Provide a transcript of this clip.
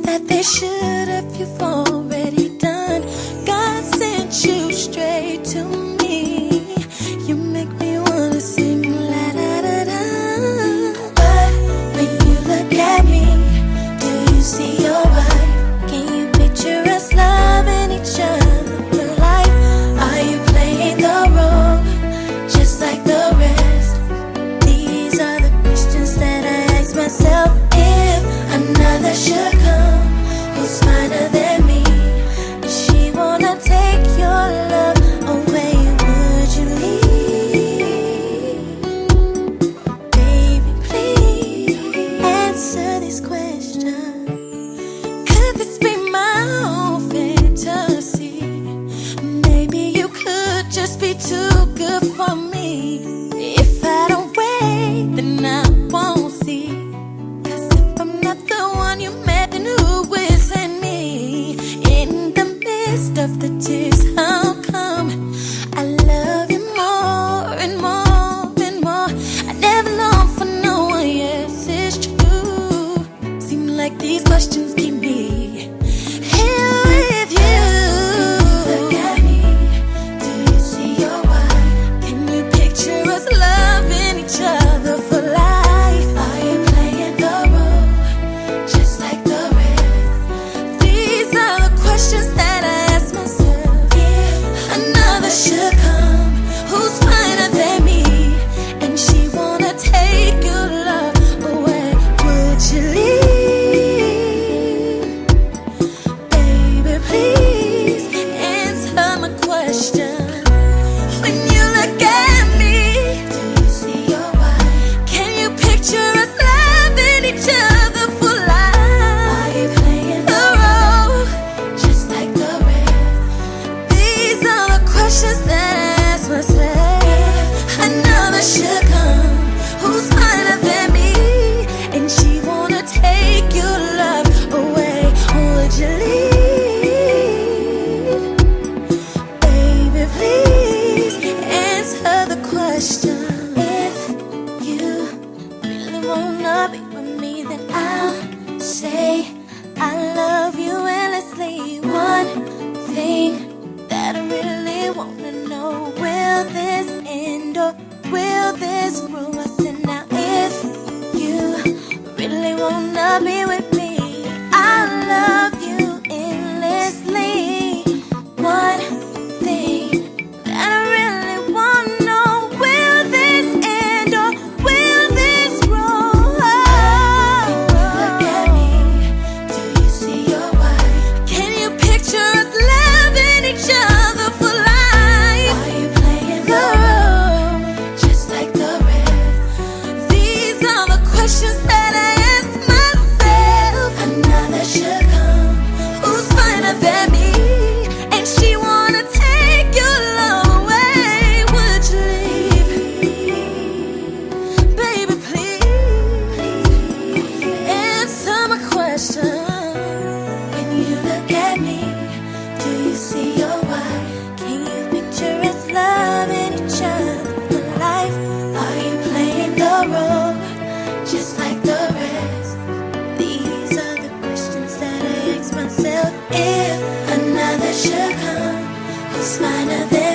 that they should have, you've already done. God sent you straight to me. You make me wanna sing la da da da. But when you look at me, do you see your wife? Can you picture us loving each other for life? Are you playing the role just like the rest? These are the questions that I ask myself. If another should come who's finer than me, and she wanna take your love away, would you leave? Baby, please answer these questions. Could this be my own fantasy? Maybe you could just be too good for me. If I don't wait, then I won't see. You met, and who is in me? In the midst of the tears, how come I love you more and more and more? I never long for no one, yes, it's true. Seem like these questions keep me here with you. Look at me, do you see your wife? Can you picture us loving each other for life? Are you playing the role just like the rest? These are the questions that I ask myself. If another should come who's finer than me, and she wanna take your love away, would you leave? Baby, please answer my question. When you look at me, do you see your wife? Can you picture us loving each other for life? Are you playing the role just like the rest? These are the questions that I ask myself. Another should come who's finer than me, and she wanna take your love away, would you leave? Baby, please answer the question. If you really wanna be with me, then I'll say I love you endlessly. One thing that I really wanna know, will this end or will this grow? I said now, if you really wanna be with me, I love you endlessly. One thing that I really wanna know, will this end or will this grow? Look at me, do you see your wife? Can you picture us loving each other for life? Are you playing the role just like the rest? These are the questions that I ask myself. Another should come who's finer than me, and she wanna take your love away, would you leave? Baby, please answer my question. When you look at me, do you see your wife? Can you picture us loving each other for life? Are you playing the role just like the rest? These are the questions that I ask myself. If another should come who's finer than